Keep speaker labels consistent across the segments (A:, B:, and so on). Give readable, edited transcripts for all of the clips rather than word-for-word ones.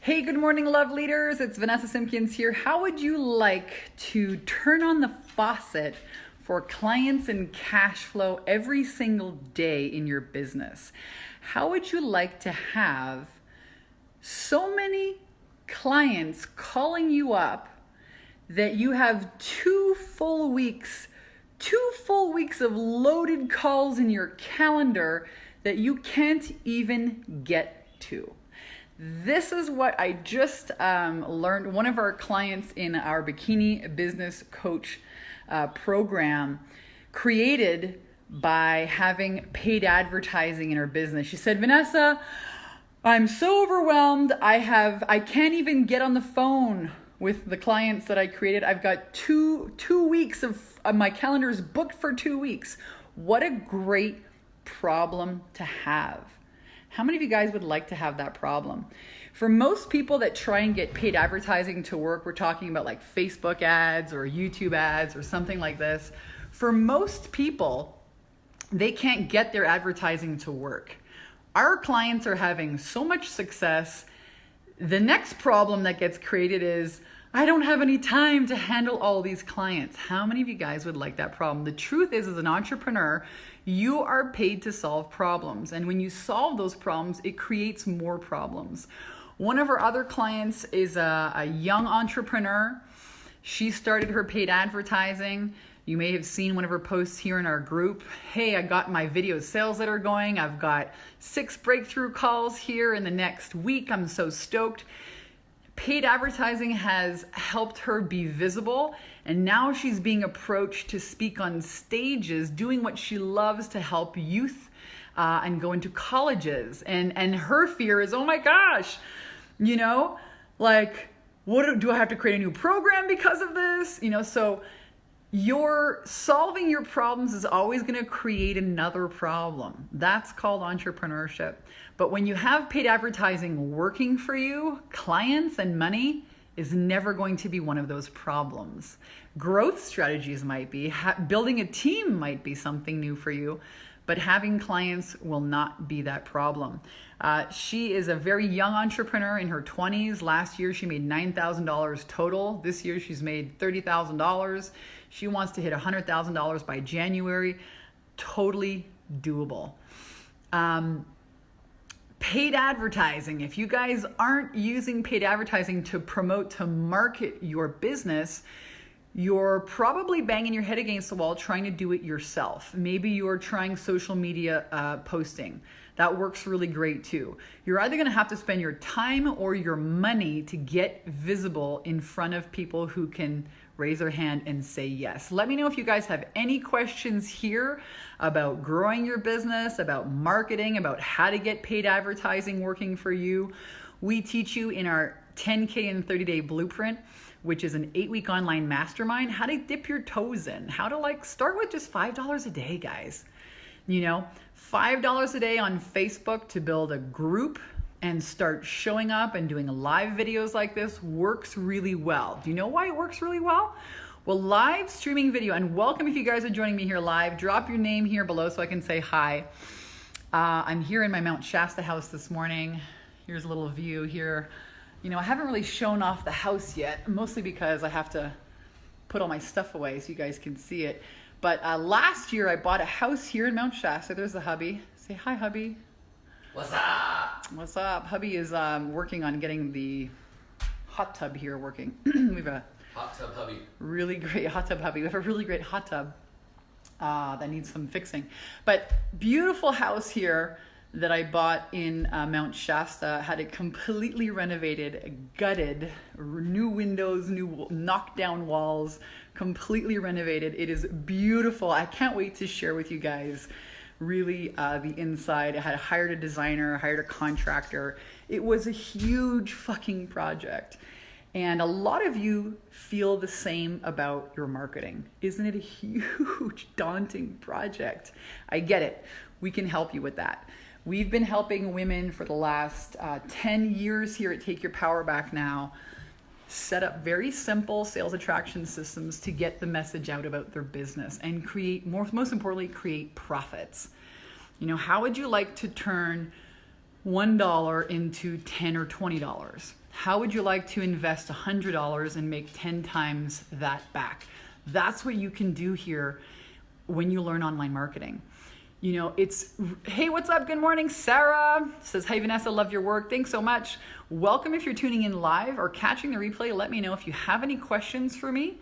A: Hey, good morning, love leaders. It's Vanessa Simpkins here. How would you like to turn on the faucet for clients and cash flow every single day in your business? How would you like to have so many clients calling you up that you have 2 full weeks of loaded calls in your calendar that you can't even get to? This is what I just learned. One of our clients in our Bikini Business Coach program created by having paid advertising in her business. She said, Vanessa, I'm so overwhelmed. I can't even get on the phone with the clients that I created. I've got two weeks of my calendar is booked for 2 weeks. What a great problem to have. How many of you guys would like to have that problem? For most people that try and get paid advertising to work, we're talking about like Facebook ads or YouTube ads or something like this. For most people, they can't get their advertising to work. Our clients are having so much success. The next problem that gets created is, I don't have any time to handle all these clients. How many of you guys would like that problem? The truth is, as an entrepreneur, you are paid to solve problems. And when you solve those problems, it creates more problems. One of our other clients is a young entrepreneur. She started her paid advertising. You may have seen one of her posts here in our group. Hey, I got my video sales that are going. I've got 6 breakthrough calls here in the next week. I'm so stoked. Paid advertising has helped her be visible, and now she's being approached to speak on stages, doing what she loves to help youth and go into colleges. And her fear is, oh my gosh, what do I have to create a new program because of this? So your solving your problems is always going to create another problem. That's called entrepreneurship. But when you have paid advertising working for you, clients and money is never going to be one of those problems. Growth strategies might be, building a team might be something new for you, but having clients will not be that problem. She is a very young entrepreneur in her 20s. Last year, she made $9,000 total. This year, she's made $30,000. She wants to hit $100,000 by January. Totally doable. Paid advertising. If you guys aren't using paid advertising to promote, to market your business, you're probably banging your head against the wall trying to do it yourself. Maybe you're trying social media posting. That works really great too. You're either going to have to spend your time or your money to get visible in front of people who can raise their hand and say yes. Let me know if you guys have any questions here about growing your business, about marketing, about how to get paid advertising working for you. We teach you in our 10K and 30-day blueprint, which is an 8-week online mastermind, how to dip your toes in, how to start with just $5 a day, guys. $5 a day on Facebook to build a group and start showing up and doing live videos like this works really well. Do you know why it works really well? Well, live streaming video, and welcome if you guys are joining me here live. Drop your name here below so I can say hi. I'm here in my Mount Shasta house this morning. Here's a little view here. I haven't really shown off the house yet, mostly because I have to put all my stuff away so you guys can see it. But last year I bought a house here in Mount Shasta. There's the hubby. Say hi, hubby.
B: What's up?
A: What's up? Hubby is working on getting the hot tub here working. We have a
B: hot tub hubby.
A: Really great hot tub hubby. We have a really great hot tub that needs some fixing. But beautiful house here that I bought in Mount Shasta. Had it completely renovated, gutted, new windows, new knocked down walls, completely renovated. It is beautiful. I can't wait to share with you guys really the inside. I had hired a designer, hired a contractor. It was a huge fucking project. And a lot of you feel the same about your marketing. Isn't it a huge, daunting project? I get it. We can help you with that. We've been helping women for the last 10 years here at Take Your Power Back Now set up very simple sales attraction systems to get the message out about their business and most importantly, create profits. How would you like to turn $1 into $10 or $20? How would you like to invest $100 and make 10 times that back? That's what you can do here when you learn online marketing. You know, it's, hey, what's up? Good morning. Sarah says, hey, Vanessa, love your work. Thanks so much. Welcome if you're tuning in live or catching the replay. Let me know if you have any questions for me.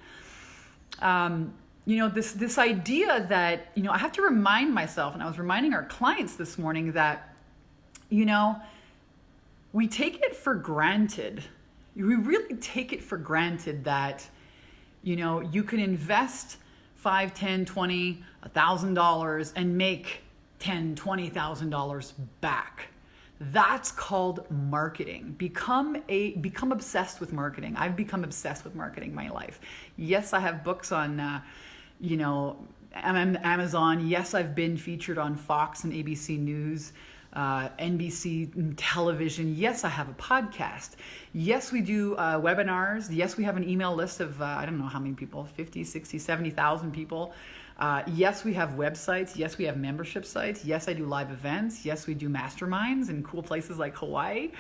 A: You know, this idea that, you know, I have to remind myself, and I was reminding our clients this morning that, you know, we take it for granted. We really take it for granted that, you know, you can invest $5, $10, $20, $1,000 and make $10,000, $20,000 back. That's called marketing. Become obsessed with marketing. I've become obsessed with marketing my life. Yes, I have books on, you know, Amazon. Yes, I've been featured on Fox and ABC News, NBC television. Yes, I have a podcast. Yes, we do webinars. Yes, we have an email list of, I don't know how many people, 50, 60, 70,000 people. Yes, we have websites. Yes, we have membership sites. Yes, I do live events. Yes, we do masterminds in cool places like Hawaii.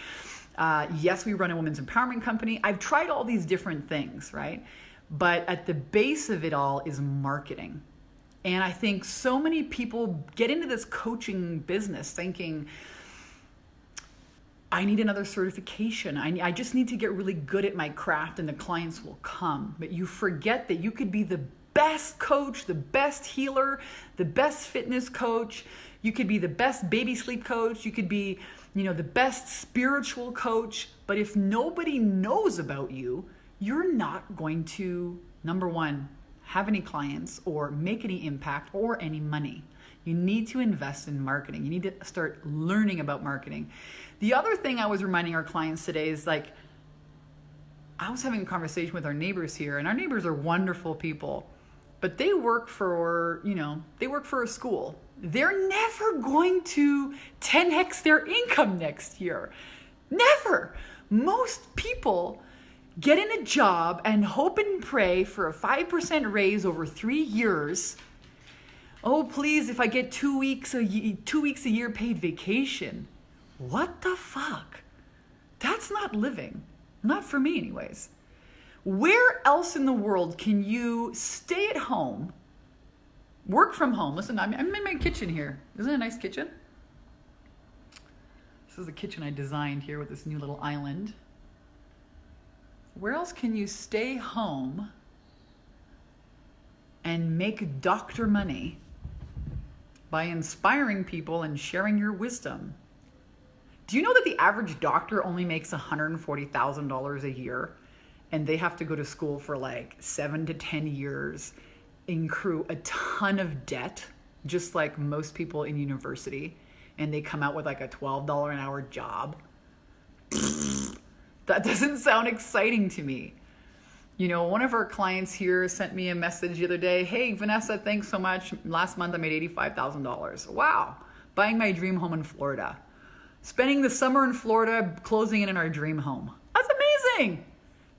A: Yes, we run a women's empowerment company. I've tried all these different things, right? But at the base of it all is marketing. And I think so many people get into this coaching business thinking, I need another certification. I just need to get really good at my craft and the clients will come. But you forget that you could be the best coach, the best healer, the best fitness coach. You could be the best baby sleep coach. You could be, you know, the best spiritual coach. But if nobody knows about you, you're not going to, number one, have any clients or make any impact or any money. You need to invest in marketing. You need to start learning about marketing. The other thing I was reminding our clients today is, like, I was having a conversation with our neighbors here, and our neighbors are wonderful people, but they work for, you know, they work for a school. They're never going to 10x their income next year. Never. Most people get in a job and hope and pray for a 5% raise over 3 years. Oh, please, if I get 2 weeks a year paid vacation. What the fuck? That's not living. Not for me anyways. Where else in the world can you stay at home, work from home? Listen, I'm in my kitchen here. Isn't it a nice kitchen? This is the kitchen I designed here with this new little island. Where else can you stay home and make doctor money by inspiring people and sharing your wisdom? Do you know that the average doctor only makes $140,000 a year, and they have to go to school for like 7 to 10 years, accrue a ton of debt, just like most people in university, and they come out with like a $12 an hour job? That doesn't sound exciting to me. You know, one of our clients here sent me a message the other day. Hey, Vanessa, thanks so much. Last month I made $85,000. Wow. Buying my dream home in Florida. Spending the summer in Florida, closing in our dream home. That's amazing.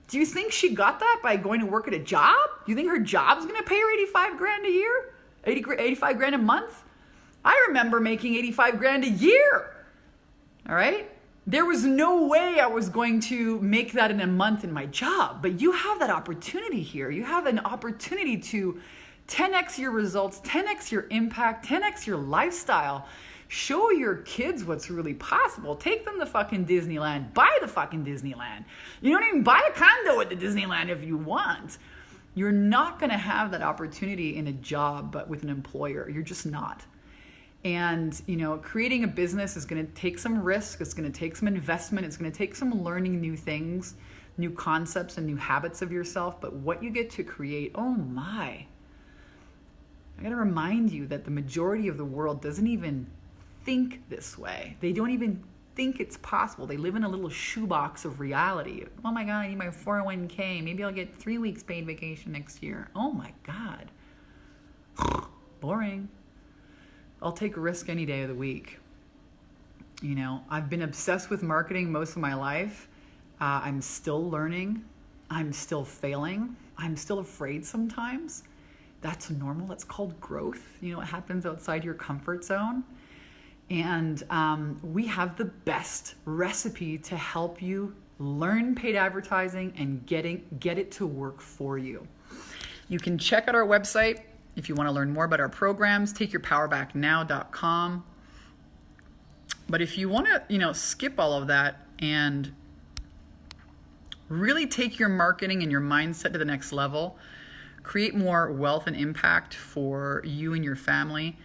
A: Do you think she got that by going to work at a job? Do you think her job's going to pay her 85 grand a year? 85 grand a month? I remember making 85 grand a year. All right? There was no way I was going to make that in a month in my job, but you have that opportunity here. You have an opportunity to 10x your results, 10x your impact, 10x your lifestyle. Show your kids what's really possible. Take them to fucking Disneyland. Buy the fucking Disneyland. You don't even buy a condo at the Disneyland if you want. You're not going to have that opportunity in a job, but with an employer. You're just not. And, you know, creating a business is going to take some risk. It's going to take some investment. It's going to take some learning new things, new concepts and new habits of yourself. But what you get to create, oh my. I got to remind you that the majority of the world doesn't even think this way. They don't even think it's possible. They live in a little shoebox of reality. Oh my God, I need my 401k. Maybe I'll get 3 weeks paid vacation next year. Oh my God. Boring. I'll take a risk any day of the week. You know, I've been obsessed with marketing most of my life. I'm still learning. I'm still failing. I'm still afraid sometimes. That's normal. That's called growth. You know, it happens outside your comfort zone. And we have the best recipe to help you learn paid advertising and get it to work for you. You can check out our website if you want to learn more about our programs, takeyourpowerbacknow.com. But if you want to, skip all of that and really take your marketing and your mindset to the next level, create more wealth and impact for you and your family,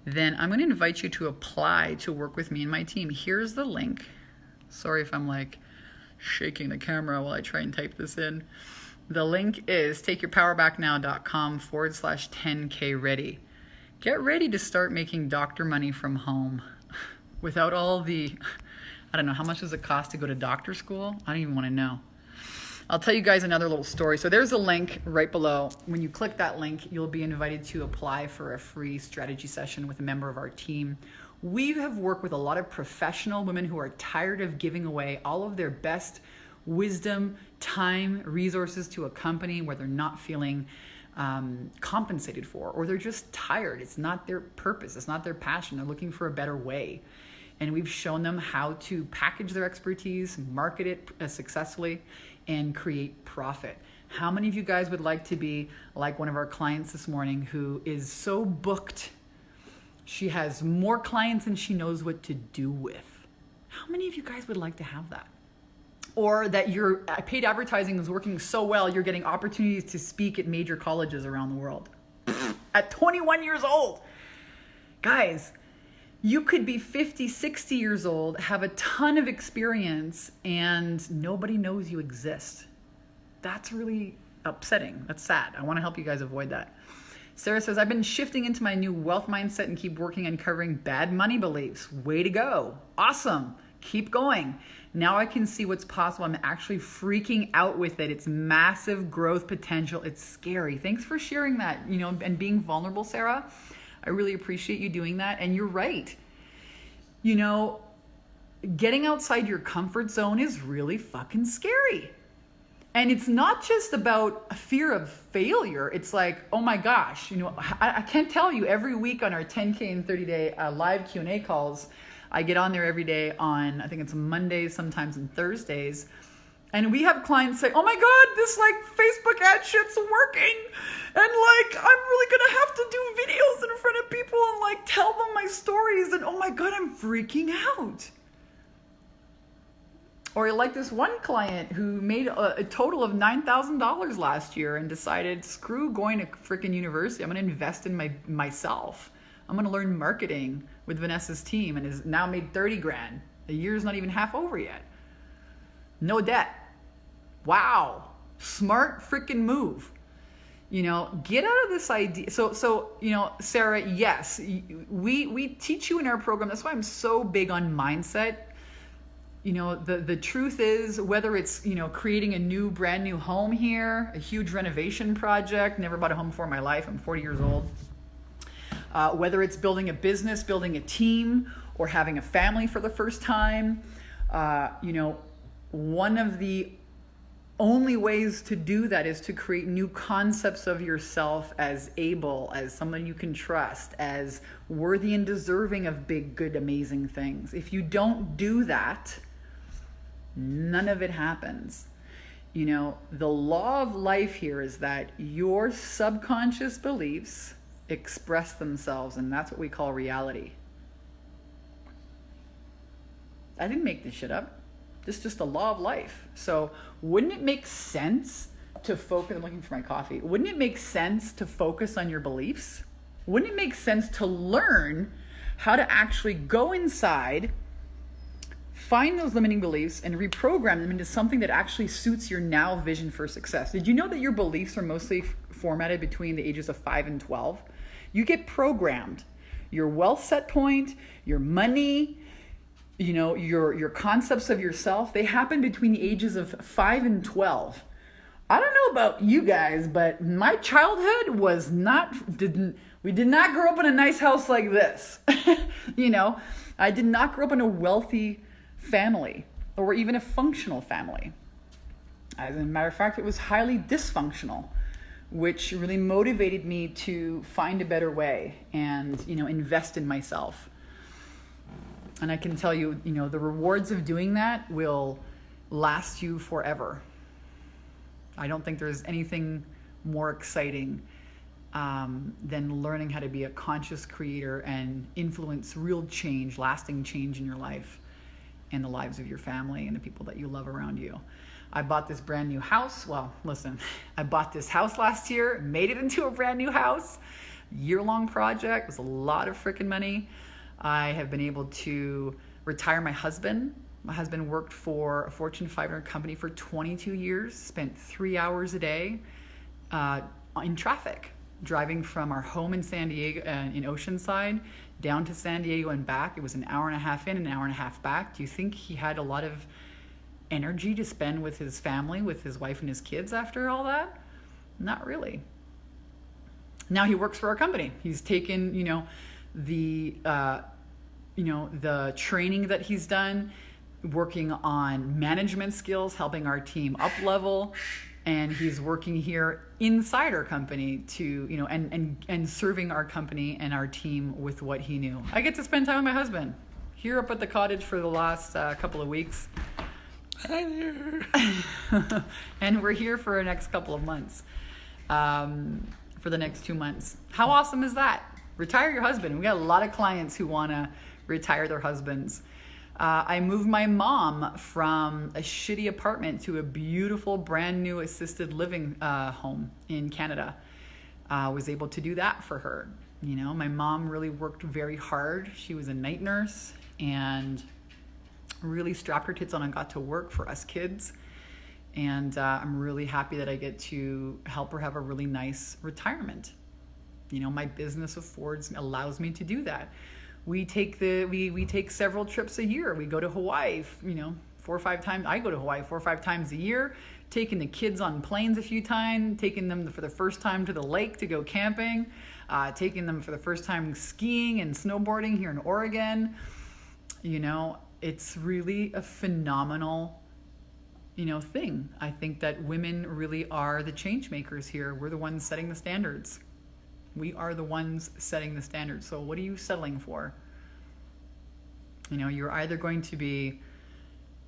A: then I'm going to invite you to apply to work with me and my team. Here's the link. Sorry if I'm shaking the camera while I try and type this in. The link is takeyourpowerbacknow.com/10K ready. Get ready to start making doctor money from home without all the, I don't know, how much does it cost to go to doctor school? I don't even want to know. I'll tell you guys another little story. So there's a link right below. When you click that link, you'll be invited to apply for a free strategy session with a member of our team. We have worked with a lot of professional women who are tired of giving away all of their best wisdom, time, resources to a company where they're not feeling compensated for, or they're just tired. It's not their purpose. It's not their passion. They're looking for a better way. And we've shown them how to package their expertise, market it successfully, and create profit. How many of you guys would like to be like one of our clients this morning who is so booked, she has more clients than she knows what to do with? How many of you guys would like to have that? Or that your paid advertising is working so well, you're getting opportunities to speak at major colleges around the world at 21 years old. Guys, you could be 50, 60 years old, have a ton of experience, and nobody knows you exist. That's really upsetting. That's sad. I want to help you guys avoid that. Sarah says, I've been shifting into my new wealth mindset and keep working on covering bad money beliefs. Way to go. Awesome. Keep going. Now I can see what's possible. I'm actually freaking out with it. It's massive growth potential. It's scary. Thanks for sharing that, and being vulnerable, Sarah. I really appreciate you doing that. And you're right. Getting outside your comfort zone is really fucking scary. And it's not just about a fear of failure. It's like, oh my gosh, I can't tell you, every week on our 10K and 30-day live Q&A calls, I get on there every day on, I think it's Mondays, sometimes and Thursdays. And we have clients say, oh my God, this Facebook ad shit's working. And I'm really gonna have to do videos in front of people and tell them my stories. And oh my God, I'm freaking out. Or this one client who made a total of $9,000 last year and decided, screw going to freaking university. I'm gonna invest in myself. I'm gonna learn marketing with Vanessa's team, and has now made 30 grand. The year's not even half over yet. No debt. Wow. Smart freaking move. Get out of this idea. So Sarah, yes, we teach you in our program. That's why I'm so big on mindset. The truth is, whether it's, creating a brand new home here, a huge renovation project, never bought a home before in my life, I'm 40 years old. Whether it's building a business, building a team, or having a family for the first time, one of the only ways to do that is to create new concepts of yourself as able, as someone you can trust, as worthy and deserving of big, good, amazing things. If you don't do that, none of it happens. The law of life here is that your subconscious beliefs express themselves, and that's what we call reality. I didn't make this shit up. This is just the law of life. So wouldn't it make sense to focus, I'm looking for my coffee. Wouldn't it make sense to focus on your beliefs? Wouldn't it make sense to learn how to actually go inside, find those limiting beliefs, and reprogram them into something that actually suits your now vision for success? Did you know that your beliefs are mostly formatted between the ages of 5 and 12? You get programmed. Your wealth set point, your money, your concepts of yourself, they happen between the ages of 5 and 12. I don't know about you guys, but my childhood was we did not grow up in a nice house like this. I did not grow up in a wealthy family or even a functional family. As a matter of fact, it was highly dysfunctional, which really motivated me to find a better way and, invest in myself. And I can tell you, the rewards of doing that will last you forever. I don't think there's anything more exciting than learning how to be a conscious creator and influence real change, lasting change in your life and the lives of your family and the people that you love around you. I bought this brand new house. Well, listen, I bought this house last year, made it into a brand new house. Year-long project. It was a lot of freaking money. I have been able to retire my husband. My husband worked for a Fortune 500 company for 22 years, spent 3 hours a day in traffic, driving from our home in San Diego, in Oceanside, down to San Diego and back. It was an hour and a half in, an hour and a half back. Do you think he had a lot of energy to spend with his family, with his wife and his kids after all that? Not really. Now he works for our company. He's taken, the training that he's done, working on management skills, helping our team up level, and he's working here inside our company to, and serving our company and our team with what he knew. I get to spend time with my husband here up at the cottage for the last couple of weeks. Hi there. And we're here for the next couple of months, for the next 2 months. How awesome is that? Retire your husband. We got a lot of clients who want to retire their husbands. I moved my mom from a shitty apartment to a beautiful brand new assisted living home in Canada. I was able to do that for her. My mom really worked very hard. She was a night nurse and really strapped her tits on and got to work for us kids. And I'm really happy that I get to help her have a really nice retirement. My business allows me to do that. We take we take several trips a year. We go to Hawaii, 4 or 5 times. I go to Hawaii 4 or 5 times a year, taking the kids on planes a few times, taking them for the first time to the lake to go camping, taking them for the first time skiing and snowboarding here in Oregon. It's really a phenomenal thing. I think that women really are the change makers here. We're the ones setting the standards. We are the ones setting the standards. So what are you settling for? You're either going to be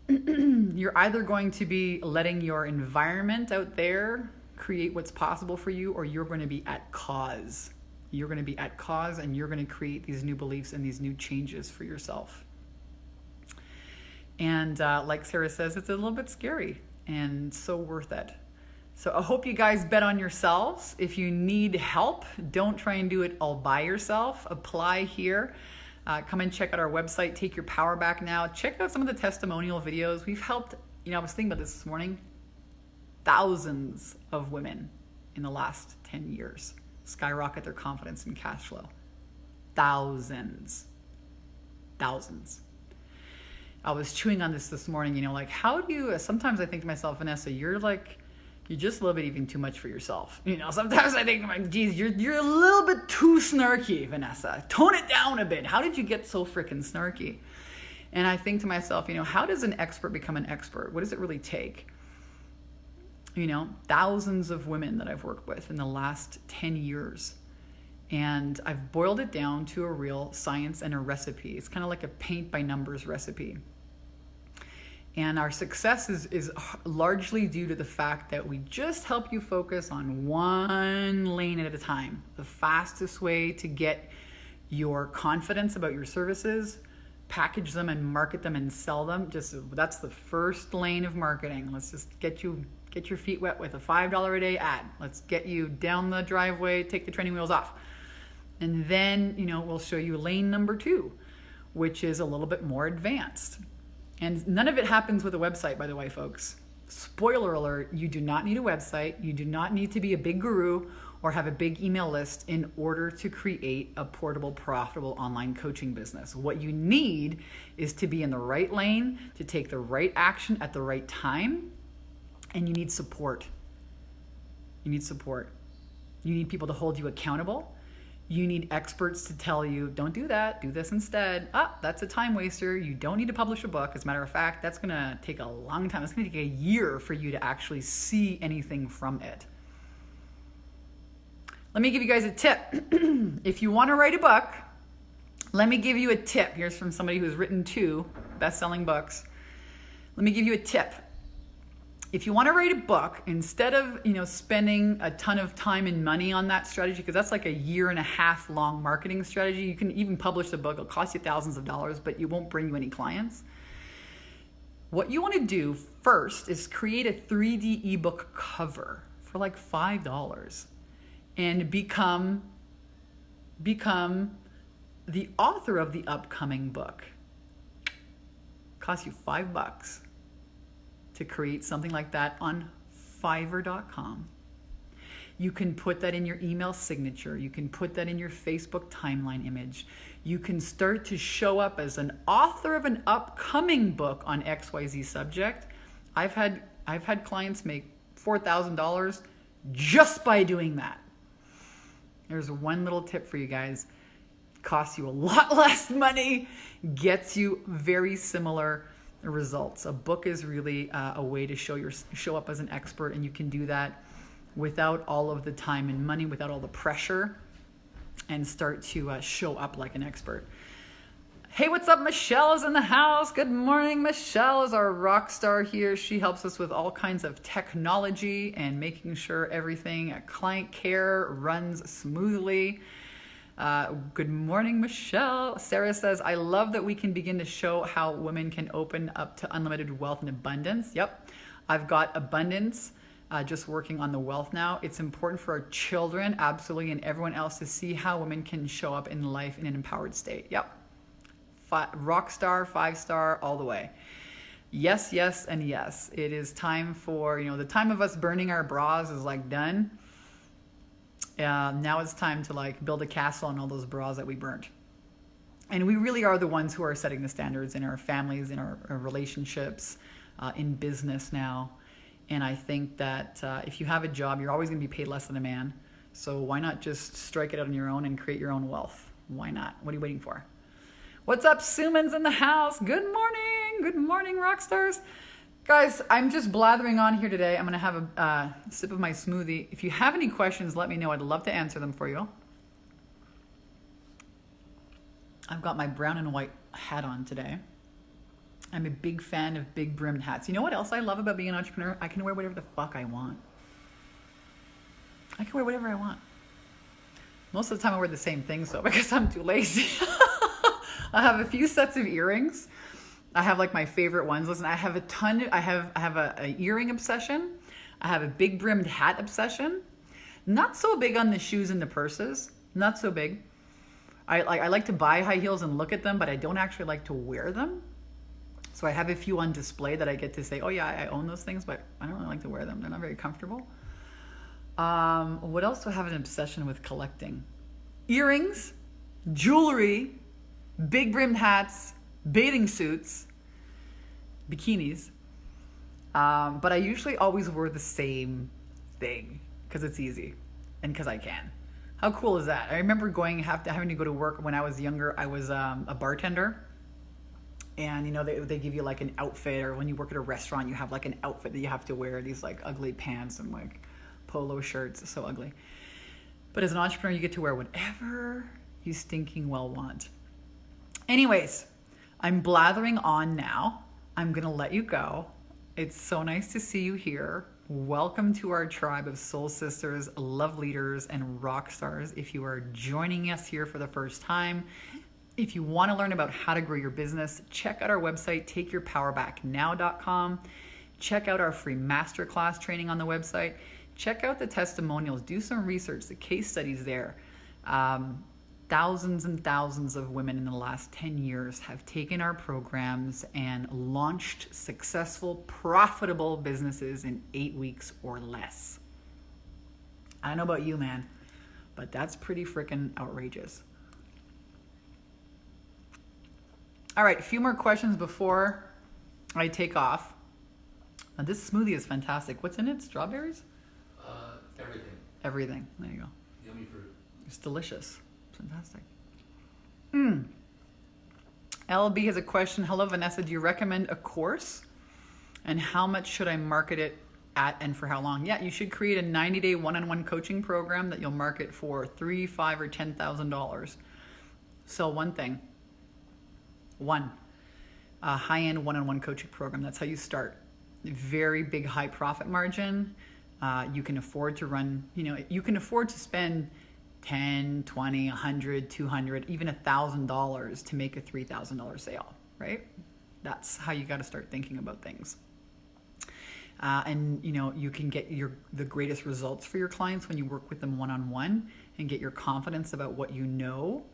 A: letting your environment out there create what's possible for you, or you're going to be at cause. You're going to be at cause, and you're going to create these new beliefs and these new changes for yourself. And like Sarah says, it's a little bit scary and so worth it. So I hope you guys bet on yourselves. If you need help, don't try and do it all by yourself. Apply here. Come and check out our website. Take your power back now. Check out some of the testimonial videos. We've helped, I was thinking about this morning, thousands of women in the last 10 years skyrocket their confidence and cash flow. Thousands. I was chewing on this morning, how do you, sometimes I think to myself, Vanessa, you're just a little bit even too much for yourself. Sometimes I think, geez, you're a little bit too snarky, Vanessa. Tone it down a bit. How did you get so freaking snarky? And I think to myself, how does an expert become an expert? What does it really take? Thousands of women that I've worked with in the last 10 years. And I've boiled it down to a real science and a recipe. It's kind of like a paint by numbers recipe. And our success is largely due to the fact that we just help you focus on one lane at a time. The fastest way to get your confidence about your services, package them and market them and sell them. That's the first lane of marketing. Let's just get your feet wet with a $5 a day ad. Let's get you down the driveway, take the training wheels off. And then, we'll show you lane number 2, which is a little bit more advanced. And none of it happens with a website, by the way, folks. Spoiler alert, you do not need a website. You do not need to be a big guru or have a big email list in order to create a portable, profitable online coaching business. What you need is to be in the right lane, to take the right action at the right time, and you need support. You need people to hold you accountable. You need experts to tell you, don't do that, do this instead. That's a time waster. You don't need to publish a book. As a matter of fact, that's going to take a long time. It's going to take a year for you to actually see anything from it. Let me give you guys a tip. If you want to write a book, Let me give you a tip. Here's from somebody who's written 2 best-selling books. Let me give you a tip. If you want to write a book, instead of spending a ton of time and money on that strategy, because that's like a 1.5 year long marketing strategy, you can even publish the book. It'll cost you thousands of dollars, but it won't bring you any clients. What you want to do first is create a 3D ebook cover for like $5 and become the author of the upcoming book. Costs you $5 to create something like that on Fiverr.com. You can put that in your email signature. You can put that in your Facebook timeline image. You can start to show up as an author of an upcoming book on XYZ subject. I've had clients make $4,000 just by doing that. There's one little tip for you guys. Costs you a lot less money, gets you very similar results. A book is really a way to show up as an expert, and you can do that without all of the time and money, without all the pressure, and start to show up like an expert. Hey, what's up? Michelle is in the house. Good morning. Michelle is our rock star here. She helps us with all kinds of technology and making sure everything at client care runs smoothly. Good morning, Michelle. Sarah says, I love that we can begin to show how women can open up to unlimited wealth and abundance. Yep. I've got abundance, just working on the wealth now. It's important for our children, absolutely, and everyone else to see how women can show up in life in an empowered state. Yep. Rock star, 5-star, all the way. Yes, yes, and yes. It is time for, the time of us burning our bras is like done. Now it's time to build a castle on all those bras that we burnt. And we really are the ones who are setting the standards in our families, in our relationships, in business now. And I think that if you have a job, you're always going to be paid less than a man. So why not just strike it out on your own and create your own wealth? Why not? What are you waiting for? What's up? Suman's in the house. Good morning. Good morning, rock stars. Guys, I'm just blathering on here today. I'm going to have a sip of my smoothie. If you have any questions, let me know. I'd love to answer them for you. I've got my brown and white hat on today. I'm a big fan of big brimmed hats. You know what else I love about being an entrepreneur? I can wear whatever the fuck I want. I can wear whatever I want. Most of the time I wear the same things though, because I'm too lazy. I have a few sets of earrings. I have my favorite ones. Listen, I have a ton. I have a earring obsession. I have a big brimmed hat obsession. Not so big on the shoes and the purses. Not so big. I like to buy high heels and look at them, but I don't actually like to wear them. So I have a few on display that I get to say, oh yeah, I own those things, but I don't really like to wear them. They're not very comfortable. What else do I have an obsession with collecting? Earrings, jewelry, big brimmed hats, bathing suits, bikinis. But I usually always wear the same thing because it's easy and because I can. How cool is that? I remember having to go to work when I was younger. I was a bartender. And they give you an outfit, or when you work at a restaurant, you have an outfit that you have to wear, these ugly pants and polo shirts. It's so ugly. But as an entrepreneur, you get to wear whatever you stinking well want. Anyways, I'm blathering on now. I'm going to let you go. It's so nice to see you here. Welcome to our tribe of soul sisters, love leaders, and rock stars. If you are joining us here for the first time, if you want to learn about how to grow your business, check out our website, takeyourpowerbacknow.com. Check out our free masterclass training on the website. Check out the testimonials. Do some research, the case studies there. Thousands and thousands of women in the last 10 years have taken our programs and launched successful, profitable businesses in 8 weeks or less. I don't know about you, man, but that's pretty freaking outrageous. All right, a few more questions before I take off. Now, this smoothie is fantastic. What's in it? Strawberries?
B: Everything.
A: Everything. There you go.
B: Yummy fruit.
A: It's delicious. It's fantastic. LB has a question. Hello, Vanessa. Do you recommend a course? And how much should I market it at and for how long? Yeah, you should create a 90-day one-on-one coaching program that you'll market for $3,000, $5,000 or $10,000. Sell one thing. A high-end one-on-one coaching program. That's how you start. Very big high profit margin. You can afford to run, you can afford to spend 10, 20, 100, 200, even $1,000 to make a $3,000 sale, right? That's how you got to start thinking about things. And you can get the greatest results for your clients when you work with them one-on-one and get your confidence about what you know,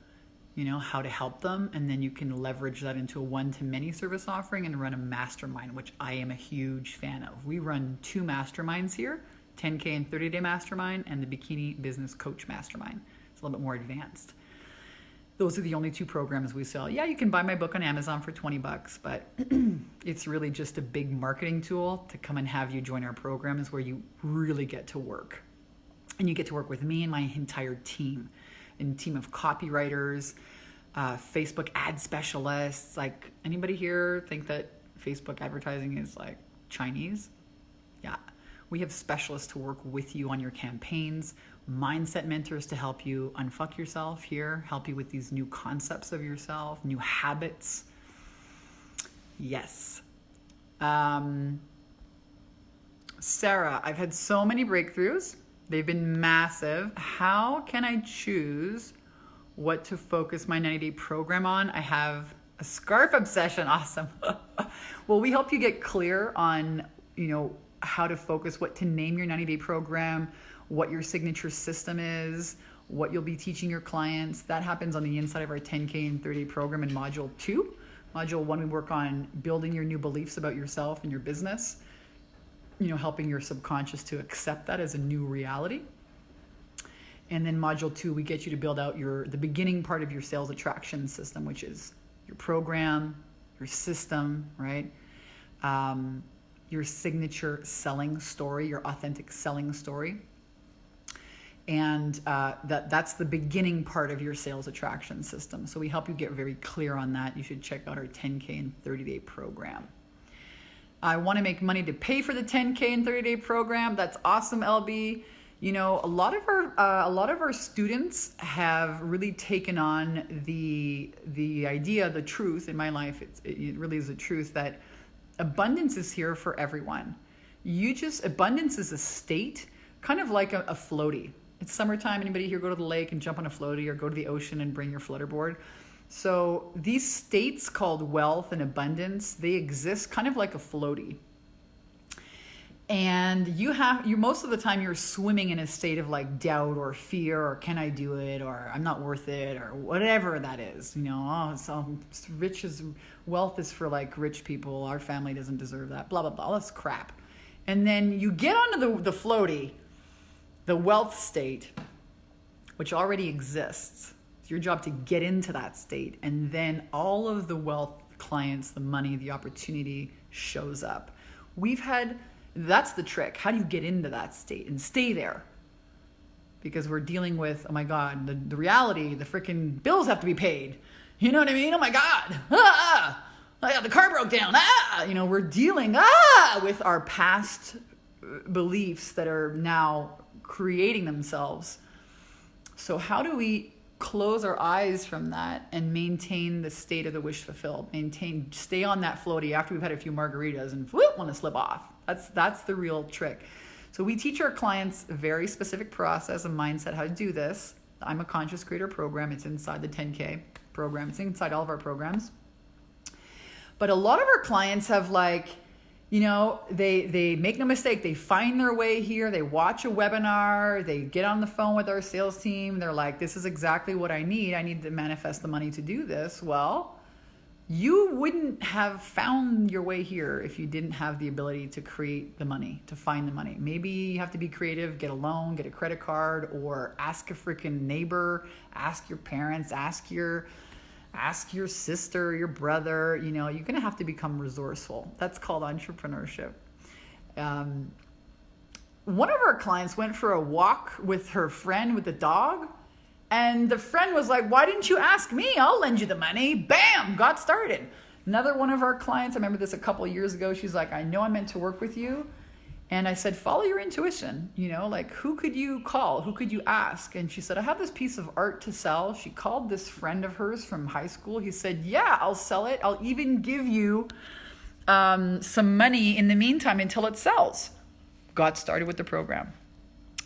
A: how to help them. And then you can leverage that into a one-to-many service offering and run a mastermind, which I am a huge fan of. We run 2 masterminds here, 10K and 30-day mastermind and the Bikini Business Coach Mastermind. It's a little bit more advanced. Those are the only 2 programs we sell. Yeah, you can buy my book on Amazon for $20, but it's really just a big marketing tool to come and have you join our programs where you really get to work. And you get to work with me and my entire team, a team of copywriters, Facebook ad specialists. Like, anybody here think that Facebook advertising is like Chinese? Yeah. We have specialists to work with you on your campaigns, mindset mentors to help you unfuck yourself here, help you with these new concepts of yourself, new habits. Yes. Sarah, I've had so many breakthroughs. They've been massive. How can I choose what to focus my 90-day program on? I have a scarf obsession. Awesome. Well, we help you get clear on, how to focus, what to name your 90-day program, what your signature system is, what you'll be teaching your clients. That happens on the inside of our 10K and 30-day program in Module 2. Module 1, we work on building your new beliefs about yourself and your business, helping your subconscious to accept that as a new reality. And then Module 2, we get you to build out the beginning part of your sales attraction system, which is your program, your system, right? Your signature selling story, your authentic selling story. And that's the beginning part of your sales attraction system. So we help you get very clear on that. You should check out our 10K and 30-day program. I want to make money to pay for the 10K and 30-day program. That's awesome, LB. A lot of our students have really taken on the idea, the truth in my life. It really is the truth that abundance is here for everyone. Abundance is a state, kind of like a floaty. It's summertime. Anybody here go to the lake and jump on a floaty, or go to the ocean and bring your flutter board? So these states called wealth and abundance, they exist kind of like a floaty. And you most of the time you're swimming in a state of like doubt or fear, or can I do it, or I'm not worth it, or whatever that is. Wealth is for like rich people. Our family doesn't deserve that. Blah blah blah. All this crap. And then you get onto the floaty, the wealth state, which already exists. It's your job to get into that state, and then all of the wealth clients, the money, the opportunity shows up. That's the trick. How do you get into that state and stay there? Because we're dealing with, oh my God, the reality, the freaking bills have to be paid. You know what I mean? Oh my God. The car broke down. We're dealing with our past beliefs that are now creating themselves. So how do we close our eyes from that and maintain the state of the wish fulfilled? Stay on that floaty after we've had a few margaritas and want to slip off. That's the real trick. So we teach our clients a very specific process and mindset how to do this. I'm a conscious creator program. It's inside the 10K program. It's inside all of our programs. But a lot of our clients have they make no mistake. They find their way here. They watch a webinar. They get on the phone with our sales team. They're like, this is exactly what I need. I need to manifest the money to do this. Well, you wouldn't have found your way here if you didn't have the ability to create the money, to find the money. Maybe you have to be creative, get a loan, get a credit card, or ask a freaking neighbor, ask your parents, ask your sister, your brother. You're going to have to become resourceful. That's called entrepreneurship. One of our clients went for a walk with her friend with the dog. And the friend was like, why didn't you ask me? I'll lend you the money. Bam, got started. Another one of our clients, I remember this a couple of years ago. She's like, I know I'm meant to work with you. And I said, follow your intuition, like who could you call? Who could you ask? And she said, I have this piece of art to sell. She called this friend of hers from high school. He said, yeah, I'll sell it. I'll even give you some money in the meantime until it sells. Got started with the program.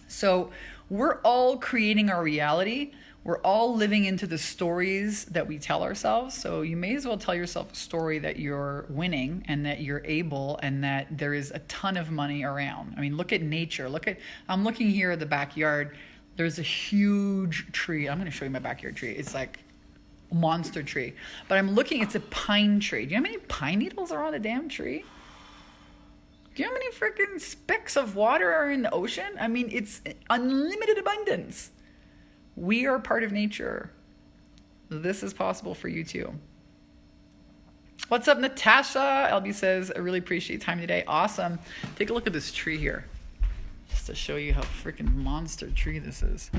A: So we're all creating our reality. We're all living into the stories that we tell ourselves. So you may as well tell yourself a story that you're winning and that you're able and that there is a ton of money around. I mean, look at nature. I'm looking here at the backyard. There's a huge tree. I'm going to show you my backyard tree. It's like a monster tree. But I'm looking, it's a pine tree. Do you know how many pine needles are on the damn tree? Do you know how many freaking specks of water are in the ocean? I mean, it's unlimited abundance. We are part of nature. This is possible for you too. What's up, Natasha? LB says, I really appreciate your time today. Awesome. Take a look at this tree here. Just to show you how freaking monster tree this is.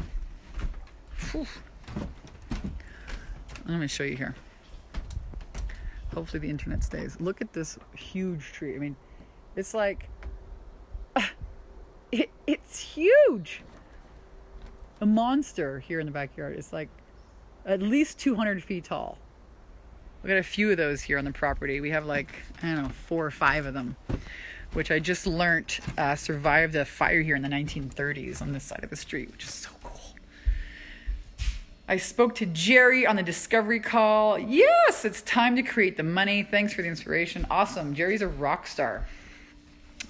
A: Whew. I'm going to show you here. Hopefully the internet stays. Look at this huge tree. I mean, it's like, it's huge. A monster here in the backyard. It's like at least 200 feet tall. We got a few of those here on the property. We have like, 4 or 5 of them, which I just learned survived a fire here in the 1930s on this side of the street, which is so cool. I spoke to Jerry on the discovery call. Yes, it's time to create the money. Thanks for the inspiration. Awesome. Jerry's a rock star.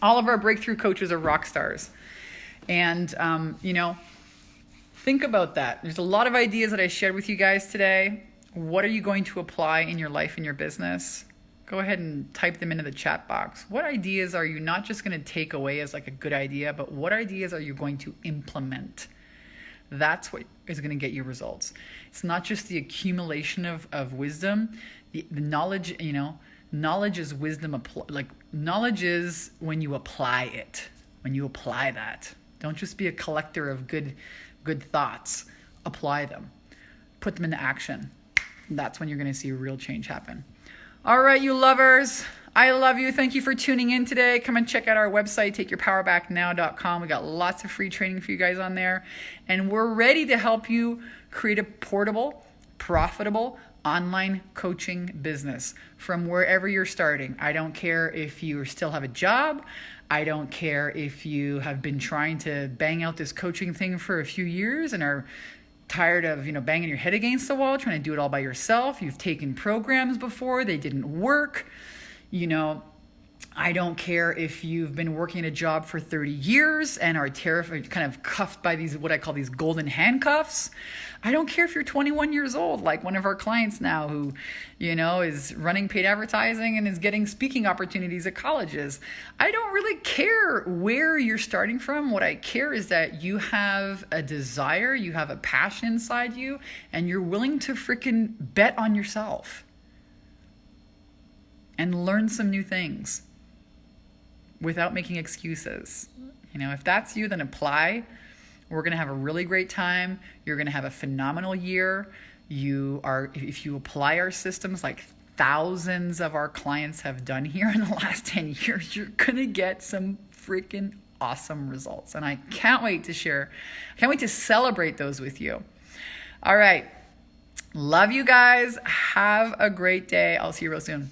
A: All of our breakthrough coaches are rock stars. And, think about that. There's a lot of ideas that I shared with you guys today. What are you going to apply in your life and your business? Go ahead and type them into the chat box. What ideas are you not just going to take away as like a good idea, but what ideas are you going to implement? That's what is going to get you results. It's not just the accumulation of wisdom. The knowledge, knowledge is wisdom. Knowledge is when you apply it, when you apply that. Don't just be a collector of good thoughts. Apply them. Put them into action. That's when you're going to see real change happen. All right, you lovers. I love you. Thank you for tuning in today. Come and check out our website, takeyourpowerbacknow.com. We got lots of free training for you guys on there. And we're ready to help you create a portable, profitable, online coaching business from wherever you're starting. I don't care if you still have a job. I don't care if you have been trying to bang out this coaching thing for a few years and are tired of, banging your head against the wall, trying to do it all by yourself. You've taken programs before, they didn't work. I don't care if you've been working a job for 30 years and are terrified, kind of cuffed by these, what I call these golden handcuffs. I don't care if you're 21 years old, like one of our clients now who, is running paid advertising and is getting speaking opportunities at colleges. I don't really care where you're starting from. What I care is that you have a desire, you have a passion inside you, and you're willing to freaking bet on yourself and learn some new things without making excuses. If that's you, then apply. We're going to have a really great time. You're going to have a phenomenal year. If you apply our systems like thousands of our clients have done here in the last 10 years, you're going to get some freaking awesome results. And I can't wait to share. I can't wait to celebrate those with you. All right. Love you guys. Have a great day. I'll see you real soon.